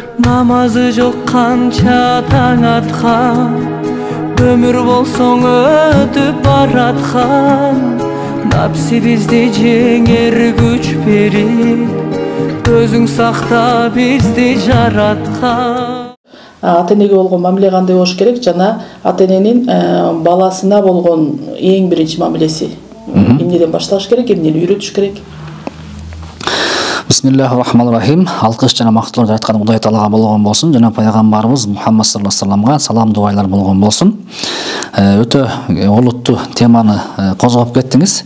Namazı жоқ қанша таң атқан, өмір болсоң өтіп баратқан, напси бизди жеңер күч берип, өзүң сакта бизди жараткан. Ата-энеге болгон мамиле кандай болуш керек жана ата-эненин баласына болгон эң биринчи мамилеси эмнеден башталыш керек, эмнени үйрөтүш керек? Бисмиллахир-рахманир-рахим. Алкыш жана мактоолор жараткан Кудай Таалага болгон болсун, жана пайгамбарыбыз Мухаммад саллаллаху алейхи вассаламга салам дубайлар болгон болсун. Өтө олуттуу теманы козгоп кеттиңиз.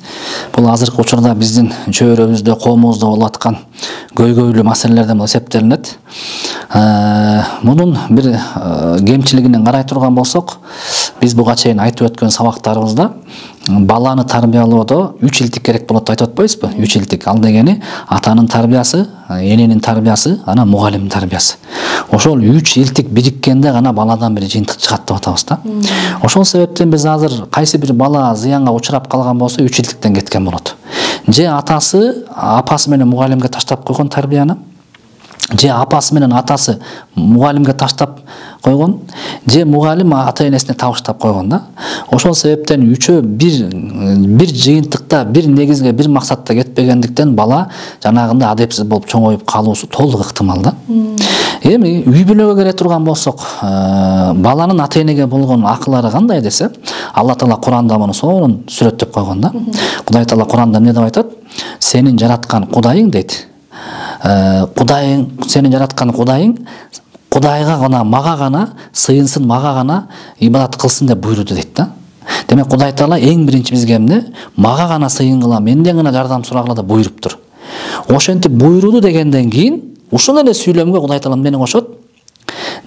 Бул азыркы учурда биздин чөйрөбүздө, коомубузда болуп аткан көйгөйлүү маселелерден эсептелинет. Мунун бир кемчилигинен карай турган болсок, биз буга чейин айтып өткөн сабактарыбызда баланы тарбиялоодо 3 илтик керек болот деп айтып атпайбызбы? 3 илтик. Ал дегени атанын тарбиясы, эненин тарбиясы, анан мугалимдин тарбиясы. Ошол 3 илтик бириккенде гана баладан бир жыйынтык чыгат деп атабыз да. Ошол себептен биз азыр кайсы бир бала зыянга учурап калган болсо 3 илтиктен кеткен болот. Же атасы, апасы менен мугалимге таштап койгон тарбияны, же апасы менен атасы мугалимге таштап койгон, же мугалим ата-энесине табыштап койгон да. Ошол себептен үчөө бир жыйынтыкта, бир негизге, бир максатта кетпегендиктен бала жанагында адепсиз болуп чоңоюп калуусу толук ыктымал да. Эми үй бүлөгө келе турган болсок, баланын ата-энеге болгон акылары кандай десе, Алла Таала Куранда муну сонун сүрөттөп койгон да. Кудай Таала Куранда эмне деп айтат? Сенин жараткан Кудайың дейт. Кудайың, сени жараткан Кудайың Кудайга гана, мага гана сыйынсын, мага гана ибадат кылсын деп буйруду дейт да. Демек Кудай Таала эң биринчи бизге эмне? Мага гана сыйынгыла, менден гана жардам сурагыла деп буйруптур. Ошентип буйруду дегенден кийин ушул эле сүйлөмгө Кудай Таала эмнени кошот?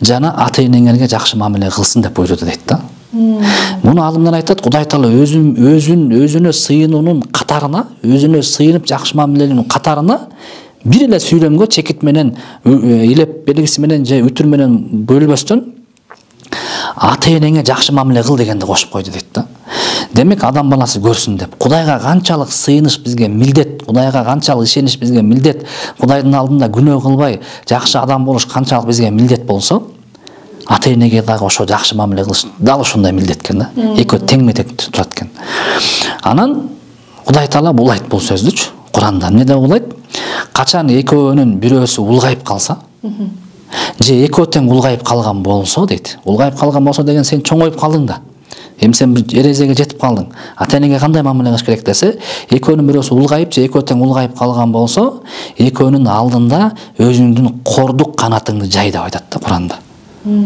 Жана ата-энеңерге жакшы мамиле кылсын деп буйруду дейт да. Муну алымдар айтат, Кудай Таала өзүнө сыйынуунун катарына, өзүнө сыйынып жакшы мамиленин катарына бир эле сүйлөмгө чекит менен, илеп белгиси менен же үтүр менен бөлбөстөн ата-энеңе жакшы мамиле кыл дегенди кошуп койду дейт да. Демек адам баласы көрсүн деп, Кудайга канчалык сыйыныш бизге милдет, Кудайга канчалык ишениш бизге милдет, Кудайдын алдында күнөө кылбай жакшы адам болуш канчалык бизге милдет болсо, ата-энеге дагы ошо жакшы мамиле кылыш дал ошондой милдет экен да. Экөө теңме-тең турат экен. Анан Кудай Таала булайт бул сөздүчү Куранда. Эмне деп булайт? Качан экөөнүн бирөөсү улгайып калса, же экөө тең улгайып калган болсо дейт. Улгайып калган болсо деген сен чоңоюп калдың да. Эми сен бир эрезеге жетип калдың. Ата-энеге кандай мамиле кылыш керек десе, экөөнүн бирөөсү улгайып же экөө тең улгайып калган болсо, экөөнүн алдында өзүңдүн кордук канатыңды жай деп айтат да Куранда.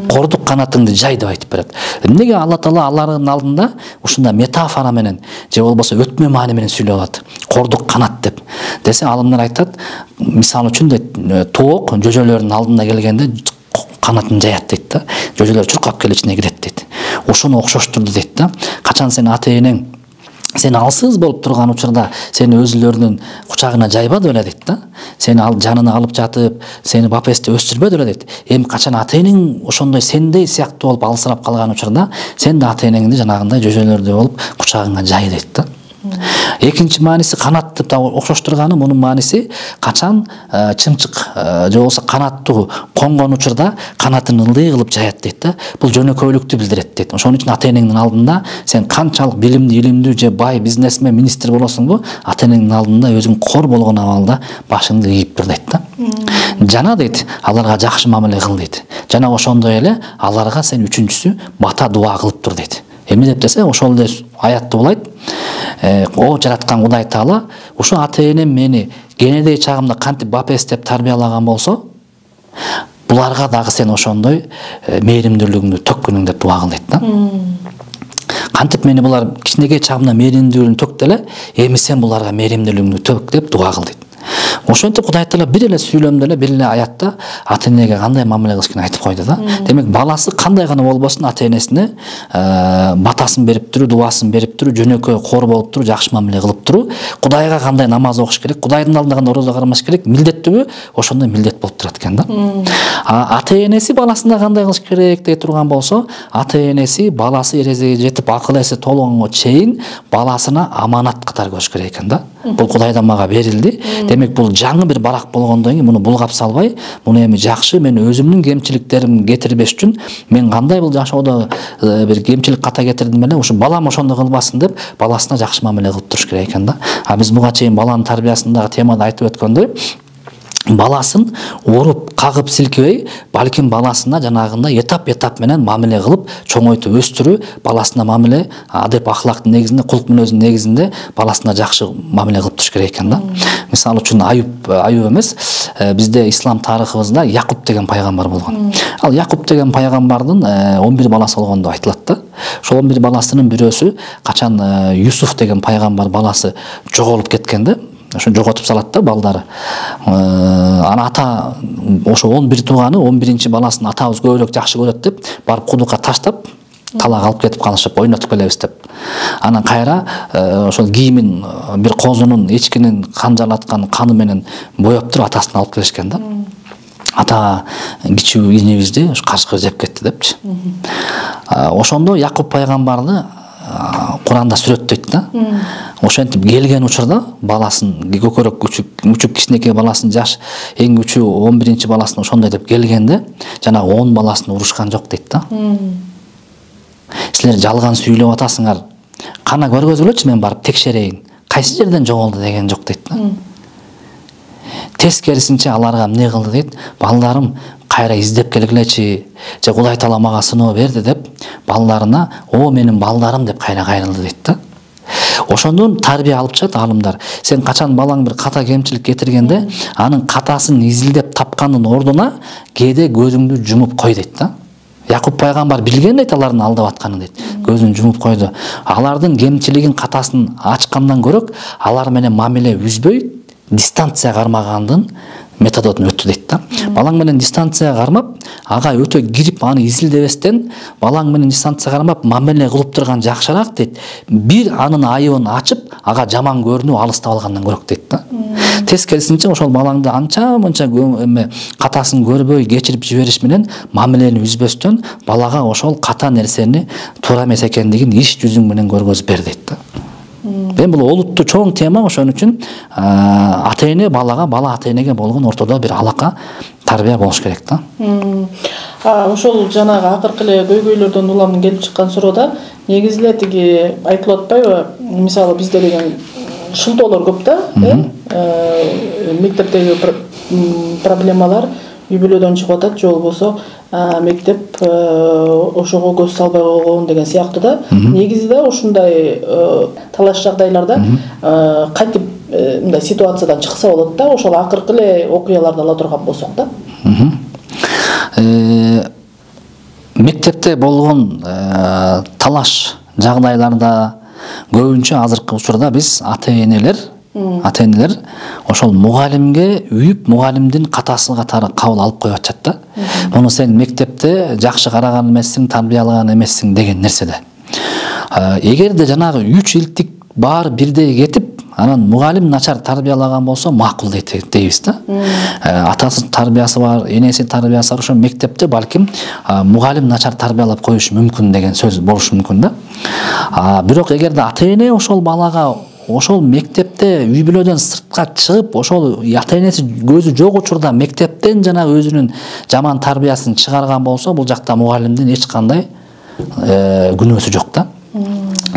Кордук канатыңды жай деп айтып берет. Эмнеге Алла Таала алардын алдында ушундай метафора менен же болбосо өтмө маани менен сүйлөп атат? Кордук канат деп. Десе алымдар айтат, мисалы үчүн тоок жөжөлөрдүн алдында келгенде канатын жаят дейт да. Жөжөлөр чуркап келип ичине кирет дейт. Ошону окшоштурду дейт да. Качан сен ата-энең сен алсыз болуп турган учурда сени өзүлөрүнүн кучагына жайбады беле дейт да. Сени жанына алып жатып, сени бапесте өстүрбөдү беле дейт. Эми качан ата-энең ошондой сендей сыяктуу болуп алсырап калган учурда, сен да ата-энеңди жанагындай жөжөлөрдөй болуп кучагыңа жай дейт да. Экинчи мааниси канат деп окшоштурганы, мунун мааниси качан чымчык же болбосо канаттуу конгон учурда канатын ылдый кылып жаят дейт да. Бул жөнөкөйлүктү билдирет дейт. Ошон үчүн ата-энеңдин алдында сен канчалык билимдүү, илимдүү же бай бизнесмен, министр болосуңбу, ата-энеңдин алдында өзүң кор болгон абалда башыңды ийип тур дейт да. Жана дейт, аларга жакшы мамиле кыл дейт. Жана ошондой эле аларга сен үчүнчүсү бата дуа кылып тур дейт. Эмне деп десе, ошол эле аятты булайт. О жараткан Кудай Таала, ушу ата-энем мени кенедей чагымда кантип бапестеп тарбиялаган болсо, буларга дагы сен ошондой мээримдүүлүгүңдү төккүнүң деп дуа кыл дейт да. Кантип мени булар кичинекей чагымда мээримдүүлүгүн төктү эле, эми сен буларга мээримдүүлүгүңдү төк деп дуа кыл дейт. Ошентип Кудай Таала бир эле сүйлөмдө эле, бир эле аятта ата-энеге кандай мамиле кылыш керекин айтып койду да. Демек баласы кандай гана болбосун ата-энесине батасын берип туру, дуасын берип туру, жөнөкөй кор болуп туру, жакшы мамиле кылып туру, Кудайга кандай намаз окуш керек, Кудайдын алдында кандай орозо кармаш керек, милдеттүүбү ошондой милдет болуп турат экен да. Ата-энеси баласына кандай кылыш керек дей турган болсо, ата-энеси баласы эрезеге жетип акыл эси толгонго чейин баласына аманат катары көрүш керек экен да. Бул Кудайдан мага берилди. Демек бул жаңы бир барак болгондон кийин муну булгап салбай, муну эми жакшы мен өзүмдүн кемчиликтеримди кетирбеш үчүн мен кандай бул жашоодо бир кемчилик ката кетирдим эле, ушу балам ошондой кылбасын деп баласына жакшы мамиле кылып туруш керек экен да. А биз буга чейин баланын тарбиясындагы темада айтып өткөндөй, баласын уруп, кагып, силкебей, балким баласына жанагындай этап менен мамиле кылып, чоңойтуп өстүрүү, баласына мамиле, адеп ахлактын негизинде, кулк мүнөздүн негизинде баласына жакшы мамиле кылып туруш керек экен да. Мисалы үчүн Аюп эмес, бизде ислам тарыхыбызда Якуб деген пайгамбар болгон. Ал Якуб деген пайгамбардын 11 баласы болгон деп айтылат да. Ошол 11 баласынын бирөөсү качан Юсуф деген пайгамбар баласы жоголуп кеткенде, ошо жоготуп салат да балдары. Ана ата ошо 11 тууганы 11-чи баласын атабыз көбүрөөк жакшы көрөт деп барып кудукка таштап, талак алып кетип калышып, ойнотуп келебиз деп. Анан кайра ошол кийимин бир козунун, эчкинин канжалаткан каны менен боеп туруп атасына алып келишкен да. Ата кичүү инебизди кашкыр жеп кетти депчи. Ошондо Якуб пайгамбарды Куранда сүрөттөйт да. Ошентип келген учурда баласын, көкөрөк күчүк кичинекей баласын, жаш эң күчүү 11-чи баласын ошондой деп келгенде, жанагы 10 баласын урушкан жок дейт да. Силер жалган сүйлөп атасыңар. Кана көргөзгүлөчү, мен барып текшерейин. Кайсы жерден жоголду деген жок дейт да. Тескерисинче аларга эмне кылды дейт? Балдарым кайра издеп келгилечи, же Кудай Таала мага сыноо берди деп, балдарына "О, менин балдарым" деп кайра кайрылды дейт да. Ошондон тарбия алып чыгат алымдар. Сен качан балаң бир ката кемчилик кетиргенде, анын катасын изилдеп тапкандын ордуна кээде көзүңдү жумуп кой дейт да. Якуб пайгамбар билген дейт алардын алдап атканын дейт. Көзүн жумуп койду. Алардын кемчилигин, катасын ачкандан көрөк, алар менен мамиле үзбөй, дистанция кармагандын методун өттү дейт да. Балаң менен дистанция кармап, ага өтө кирип аны изилдебестен, балаң менен дистанция кармап мамиле кылып турган жакшыраак дейт. Бир анын айыбын ачып, ага жаман көрүнүп алыстап алгандан көрөк дейт да. Тескерисинче ошол балаңды анча-мынча катасын көрбөй кечирип жибериш менен мамилени үзбөстөн балага ошол ката нерсени туура эмес экендигин иш жүзүң менен көргөзүп бер дейт да. Мен бул олуттуу чоң тема, ошон үчүн ата-эне балага, бала ата-энеге болгон ортодо бир алака, тарбия болуш керек да. Ошол жанагы акыркы эле көйгөйлөрдөн уламын келип чыккан суроодо негизи эле тиги айтылып атпайбы? Мисалы бизде деген шылтоолор көп да, мектептеги проблемалар үй бүлөдөн чыгып атат, же болбосо мектеп ошого көз салбай койгон деген сыяктуу да. Негизи да ушундай талаш жагдайларда кантип мындай ситуациядан чыкса болот да, ошол акыркы эле окуяларды ала турган болсок да. Мектепте болгон талаш жагдайларда көбүнчө азыркы учурда биз ата-энелер ошол мугалимге үйүп, мугалимдин катасы катары кабыл алып коюп атышат да. Муну сен мектепте жакшы караган эмессиң, тарбиялаган эмессиң деген нерседе. Эгерде жанагы 3 илтик баары бирдей кетип, анан мугалим начар тарбиялаган болсо макул дейбиз да. Атасы тарбиясы бар, энеси тарбиясы бар, ошо мектепте балким мугалим начар тарбиялап коюшу мүмкүн деген сөз болушу мүмкүн да. Бирок эгерде ата-эне ошол балага ошол мектепте үй бүлөдөн сыртка чыгып, ошол ата-энеси көзү жок учурда мектептен жана өзүнүн жаман тарбиясын чыгарган болсо, бул жакта мугалимдин эч кандай күнөөсү жок да.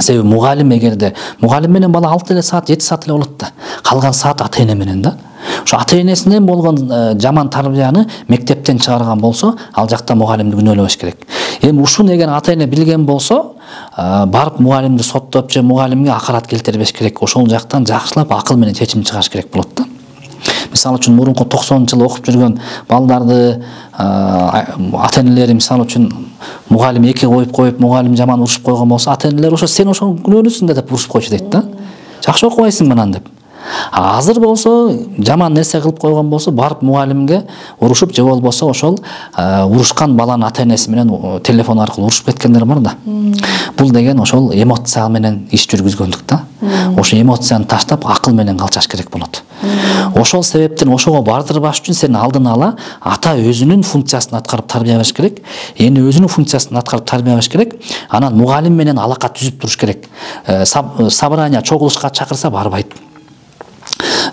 Себеби мугалим эгерде мугалим менен бала 6 эле саат, 7 саат эле болот да. Калган саат ата-эне менен да. Ошо ата-энесинен болгон жаман тарбияны мектептен чыгарган болсо, ал жакта мугалимди күнөөлөбөш керек. Эми ушуну эгер ата-эне билген болсо, барып мугалимди соттоп же мугалимге акарат келтирбеш керек. Ошол жактан жакшылап акыл менен чечим чыгарыш керек болот да. Мисалы үчүн мурунку 90-жылы окуп жүргөн балдарды ата-энелери мисалы үчүн мугалим эки коюп, мугалим жаман урушуп койгон болсо, ата-энелер ошо сен ошо күнөөлүүсүң деп урушуп койчу дейт да. Жакшы окубайсың мынан деп. Азыр болсо жаман нерсе кылып койгон болсо, барып мугалимге урушуп же болбосо ошол урушкан баланын ата-энеси менен телефон аркылуу урушуп кеткендер бар да. Бул деген ошол эмоция менен иш жүргүзгөндүк да. Ошо эмоцияны таштап акыл менен калчаш керек болот. Ошол себептен ошого бардырбаш үчүн сен алдын ала ата өзүнүн функциясын аткарып тарбия бериш керек, эне өзүнүн функциясын аткарып тарбия бериш керек, анан мугалим менен алака түзүп туруш керек. Собрание чогулушка чакырса барбайт.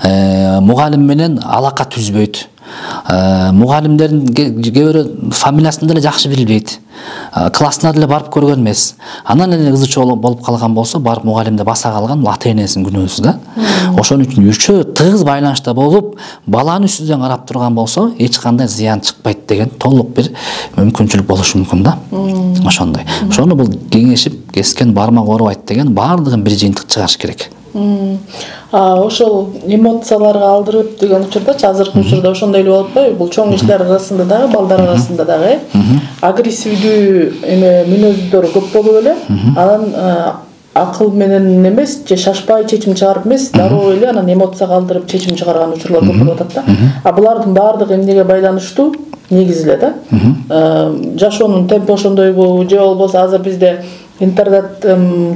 мугалим менен алака түзбөйт. Мугалимдердин кээ бирөө фамилиясын деле жакшы билбейт. Классына деле барып көргөн эмес. Анан эле кызы чоң болуп калган болсо, барып мугалимде баса калган ата энесинин күнөөсү да. Ошон үчүн үчөө тыгыз байланышта болуп, баланы үстүдөн карап турган болсо, эч кандай зыян чыкпайт деген толук бир мүмкүнчүлүк болушу мүмкүн да. Ошондой. Ошону бул кеңешип, кескен бармак оорубайт деген баардыгын бир жыйынтык чыгарыш керек. Ошол эмоцияларга алдырып деген учурдачы азыркы учурда ошондой эле болуп атпайбы? Бул чоң кишилер арасында дагы, балдар арасында дагы агрессивдүү мүнөздөр көп болуп эле, анан акыл менен эмес, же шашпай чечим чыгарып эмес, дароо эле анан эмоцияга алдырып чечим чыгарган учурлар көп болуп атат да. Булардын баардыгы эмнеге байланыштуу? Негизи эле да. Жашоонун темпи ошондойбу, же болбосо азыр бизде интернет,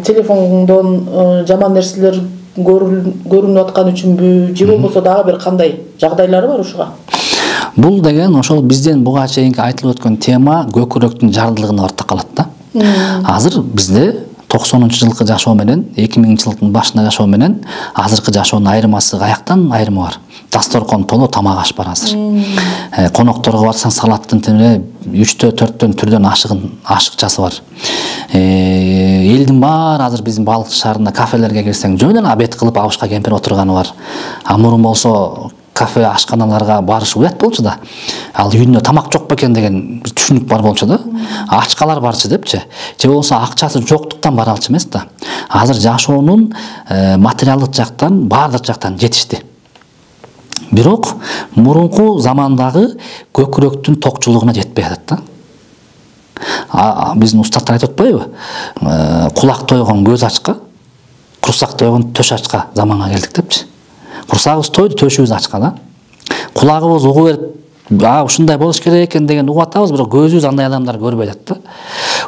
телефондон жаман нерселер көрүнүп аткан үчүнбү, же болбосо дагы бир кандай жагдайлары бар ушуга? Бул деген ошол бизден буга чейинки айтылып өткөн тема көкүрөктүн жардылыгына барып такалат да. Азыр бизде 90-жылкы жашоо менен 2000-жылдын башында жашоо менен азыркы жашоонун айырмасы каяктан айырмы бар? Дасторкон толо тамак аш бар азыр. Конокторго барсаң салаттын теме 3-4 түрдөн ашыкчасы бар. Элдин баары азыр биздин Балыкчы шаарында кафелерге кирсең жөн эле обед кылып абышка кемпир отурганы бар. Мурун болсо кафе ашканаларга барыш уят болчу да. Ал үйүндө тамак жок бекен деген түшүнүк бар болчу да. Ачкалар барчы депчи. Же болсо акчасы жоктуктан бара алчу эмес да. Азыр жашоонун материалдык жактан, баардык жактан жетишти. Бирок мурунку замандагы көкүрөктүн токчулугуна жетпей атат да. Биздин устаттар айтып атпайбы? Кулак тойгон көз ачка, курсак тойгон төш ачка заманга келдик депчи. Курсагыбыз тойду, төшүбүз ачка да. Кулагыбыз угуп берип, ушундай болуш керек экен деген угуп атабыз, бирок көзүбүз андай адамдар көрбөй атат да.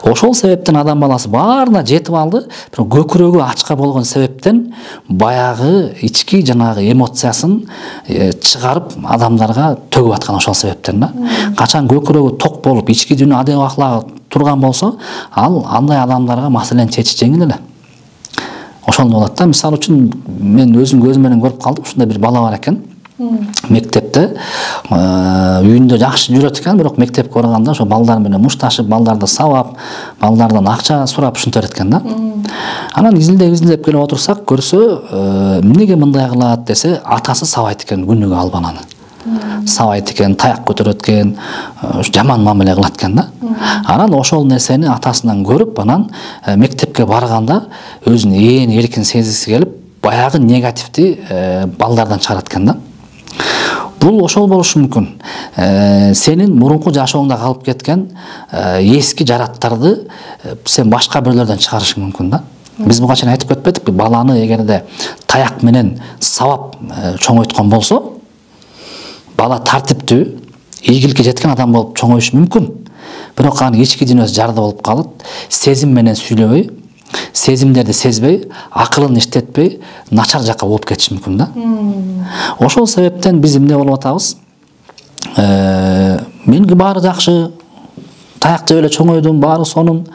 Ошол себептен адам баласы баарына жетип алды, бирок көкүрөгү ачка болгон себептен баягы ички жанагы эмоциясын чыгарып адамдарга төгүп аткан ошол себептен да. Качан көкүрөгү ток болуп, ички дүйнө адек аклагы турган болсо, ал андай адамдарга маселени чечиш жеңил эле. Ошондой болот да. Мисалы үчүн мен өзүм көзүм менен көрүп калдым, ушундай бир бала бар экен. Мектепте үйүндө жакшы жүрөт экен, бирок мектепке барганда ошо балдар менен мушташып, балдарды сабап, балдардан акча сурап ушинтип экен да. Анан изилдеп келип отурсак, көрсө, эмнеге мындай кылат десе, атасы сабайт экен күнүгө албананы. Сабайт экен, таяк көтөрөт экен, жаман мамиле кылат экен да. Анан ошол нерсени атасынан көрүп, анан мектепке барганда өзүн ээн эркин сезгиси келип, баягы негативди балдардан чыгарат экен да. Бул ошол болушу мүмкүн. Сенин мурунку жашооңда калып кеткен эски жараттарды сен башка бирлерден чыгарышың мүмкүн да. Биз буга чейин айтып кетпедикпи? Баланы эгерде таяк менен сабап чоңойткон болсо, бала тартиптүү, ийгиликке жеткен адам болуп чоңоюшу мүмкүн. Бирок анын ички дүйнөсү жарды болуп калып, сезим менен сүйлөбөй, сезимдерди сезбей, акылын иштетпей, начар жакка болуп кетиши мүмкүн да. Ошол себептен биз эмне болуп атабыз? Меники баары жакшы, таяк жеп эле чоңойдум, баары сонун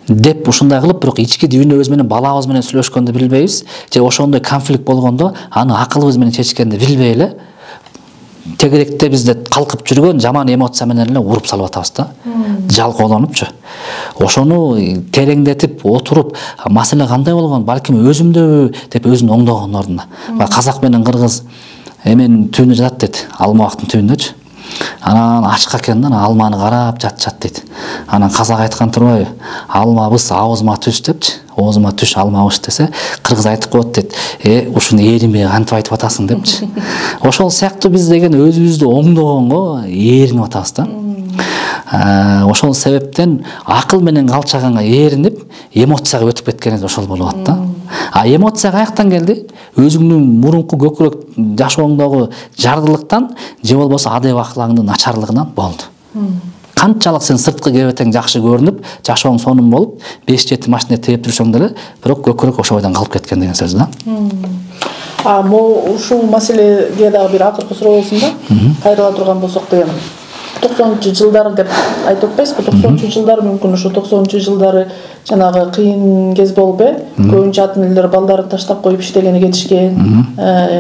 деп ушундай кылып, бирок ички дүйнөбүз менен балабыз менен сүйлөшкөндө билбейбиз, же ошондой конфликт болгондо аны акылыбыз менен чечкенди билбей эле тегеректе бизде калкып жүргөн жаман эмоция менен эле уруп салып атабыз да. Жалкоолонупчу. Ошону тереңдетип отуруп, маселе кандай болгон, балким өзүмдөбү деп өзүн оңдогон ордуна. Казак менен кыргыз эмен түбүндө жатат дейт, алма бактын түбүндөчү. Анан ачка экен да, алманы карап жатышат дейт. Анан казак айткан турбайбы? Алмабыз аузума түш депчи. Оозума түш алмабыз десе, кыргыз айтып коет дейт. Ушуну ээринбей кантип айтып атасың депчи. Ошол сыяктуу биз деген өзүбүздү оңдогонго ээринип атабыз да. Ошол себептен акыл менен калчаганга ээринип, эмоцияга өтүп кеткенибиз ошол болуп атат да. Эмоция каяктан келди? Өзүңдүн мурунку көкүрөк жашооңдогу жардылыктан, же болбосо адеп аклагыңдын начарлыгынан болду. Канчалык сен сырткы кебетең жакшы көрүнүп, жашооң сонун болуп, 5-7 машина тээп жүрсөң деле, бирок көкүрөк ошол бойдон калып кеткен деген сөз да. Ушул маселеге дагы бир акыркы суроо болсун да. Кайрыла турган болсок деген. 90-жылдары деп айтып атпайсызбы? 90-жылдары мүмкүн ошо 90-жылдары жанагы кыйын кез болбу? Көбүнчө ата энелер балдарын таштап коюп иштегени кетишкен,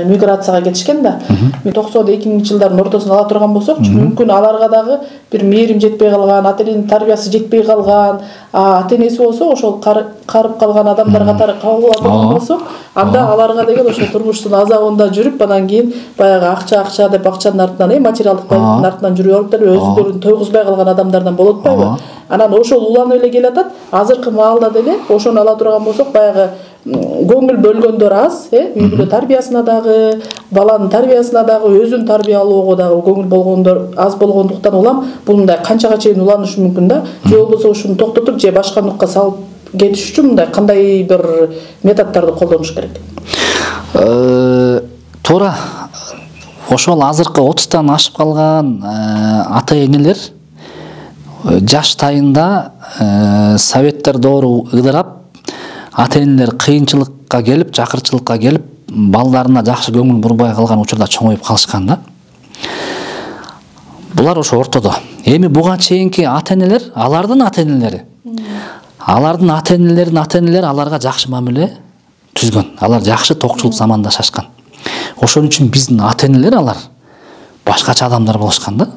миграцияга кетишкен да. 90-2000 жылдардын ортосун ала турган болсокчу, мүмкүн аларга дагы бир мээрим жетпей калган, ата эненин тарбиясы жетпей калган, ата энеси болсо ошол карып калган адамдар катары кабыл ала турган болсок, анда аларга деген ошо турмуштун азабында жүрүп, анан кийин баягы акча деп акчанын артынан, материалдык байлыктын артынан жүрүп алып өзүлөрүн тойгузбай калган адамдардан болот атпайбы? Анан ошол уланып эле келатат. Азыркы маалда деле ошону ала турган болсок, баягы көңүл бөлгөндөр аз, үй бүлө тарбиясына дагы, баланын тарбиясына дагы, өзүн тарбиялоого дагы көңүл болгондор аз болгондуктан улам бул мындай канчага чейин уланышы мүмкүн да. Же болбосо ушуну токтотуп, же башка нукка салып кетиш үчүн мындай кандай бир методдорду колдонуш керек? Туура. Ошол азыркы 30-тан ашып калган ата энелер жаштайында советтер доору ыдырап, ата энелер кыйынчылыкка келип, жакырчылыкка келип, балдарына жакшы көңүл бурбай калган учурда чоңоюп калышкан да. Булар ошо ортодо. Эми буга чейинки ата энелер, алардын ата энелери. Алардын ата энелери аларга жакшы мамиле түзгөн. Алар жакшы токчулук заманда жашкан. Ошон үчүн биздин ата энелер алар башкача адамдар болушкан да.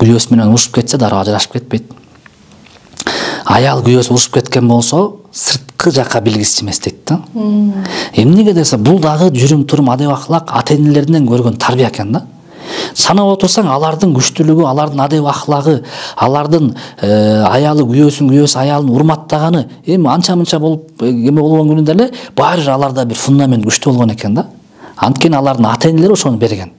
Күйөөсү менен урушуп кетсе дароо ажырашып кетпейт. Аял күйөөсү урушуп кеткен болсо сырткы жакка билгисиз эмес дейт да. Эмнеге десе, бул дагы жүрүм турум адеп ахлак ата энелеринен көргөн тарбия экен да. Санап отурсаң, алардын күчтүүлүгү, алардын адеп ахлагы, алардын аялы күйөөсү аялын урматтаганы эми анча-мынча болуп эме болгон күнүндө эле баары аларда бир фундамент күчтүү болгон экен да. Анткени алардын ата энелери ошону берген.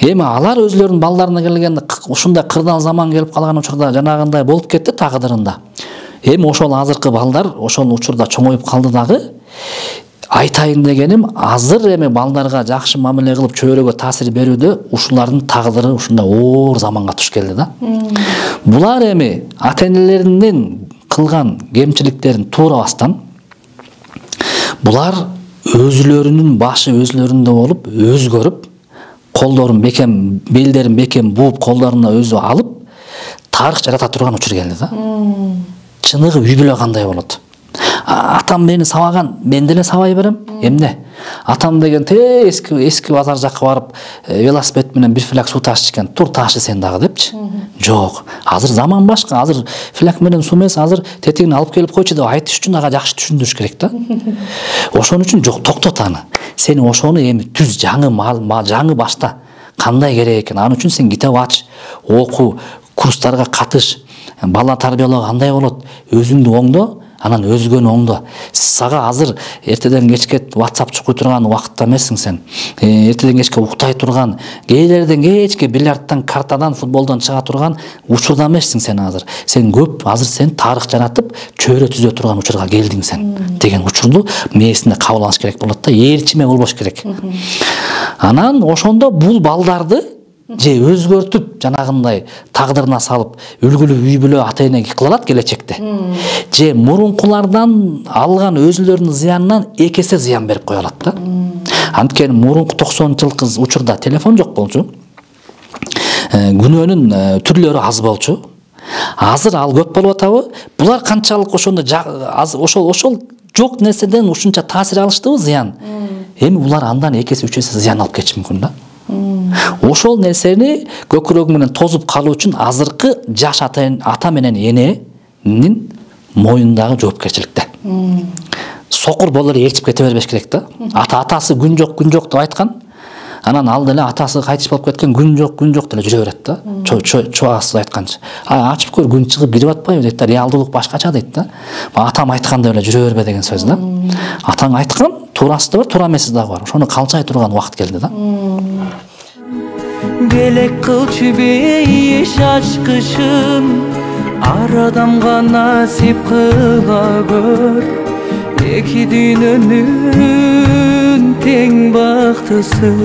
Эми алар өзлөрүнүн балдарына келгенде ушундай кырдаал заман келип калган учурда жанагындай болуп кетти тагдырында. Эми ошол азыркы балдар ошол учурда чоңоюп калды дагы. Айтайын дегеним, азыр эми балдарга жакшы мамиле кылып чөйрөгө таасир берүүдө ушулардын тагдыры ушундай оор заманга туш келди да. Булар эми ата энелеринин кылган кемчиликтерин туурабастан булар өзүлөрүнүн башы өзүлөрүндө болуп, өзгөрүп, колдорун бекем, белдерин бекем бууп, колдоруна өзү алып, тарых жарата турган учур келди да. Чыныгы үй бүлө кандай болот? Атам мени сабаган, мен деле сабай берем. Эмне? Атам деген эски базар жакка барып, велосипед менен бир фляг суу ташыш экен. Тур ташы сен дагы депчи. Жок. Азыр заман башка. Азыр фляг менен суу эмес, азыр тетигин алып келип койчу деп айтыш үчүн ага жакшы түшүндүрүш керек да. Ошон үчүн жок, токтот аны. Сен ошону эми түз жаңы башта кандай керек экен. Аны үчүн сен китеп ач, оку, курстарга катыш, бала тарбиялоо кандай болот, өзүңдү оңдо. Анан өзгөнү оңдо. Сага азыр эртеден кечке WhatsApp чукуй турган убакытта эмессиң сен. Эртеден кечке уктай турган, кейлерден кечке бильярдтан, картадан, футболдон чыга турган учурда эмессиң сен азыр. Сен көп азыр сен тарых жаратып, чөйрө түзө турган учурга келдиң сен. Деген учурду мээсинде кабыл алыш керек болот да, ээрчиме болбош керек. Анан ошондо бул балдарды же өзгөртүп жанагындай тагдырына салып үлгүлүү үй бүлө ата эне кыла алат келечекте. Же мурункулардан алган өзүлөрүнүн зыянынан эки эсе зыян берип кое алат да. Анткени мурунку 90-жылкы учурда телефон жок болчу. Күнөөнүн түрлөрү аз болчу. Азыр ал көп болуп атабы? Булар канчалык ошондо ошол жок нерседен ушунча таасир алыштыбы зыян. Эми булар андан эки эсе үч эсе зыян алып кетиши мүмкүн да. Ошол нерсени көкүрөгү менен тозуп калуу үчүн азыркы жаш ата менен эненин моюндагы жоопкерчиликте. Сокур болуп ээрчип кете бербеш керек да. Атасы күн жок деп айткан. Анан ал деле атасы кайтыш болуп кеткен, күн жок деле жүрө берет да. Чоасыз айтканчы. Ачып көр, күн чыгып кирип атпайбы дейт да. Реалдуулук башкача дейт да. Атам айткандай эле жүрө бербе деген сөз да. Атаң айткан, туурасы да бар, туура эмеси да бар. Ошону калчай турган убакыт келди да. Белек кылчы бейиш ачкычын, ар адамга насип кыла көр. Эки дүйнөнүн тең бактысын.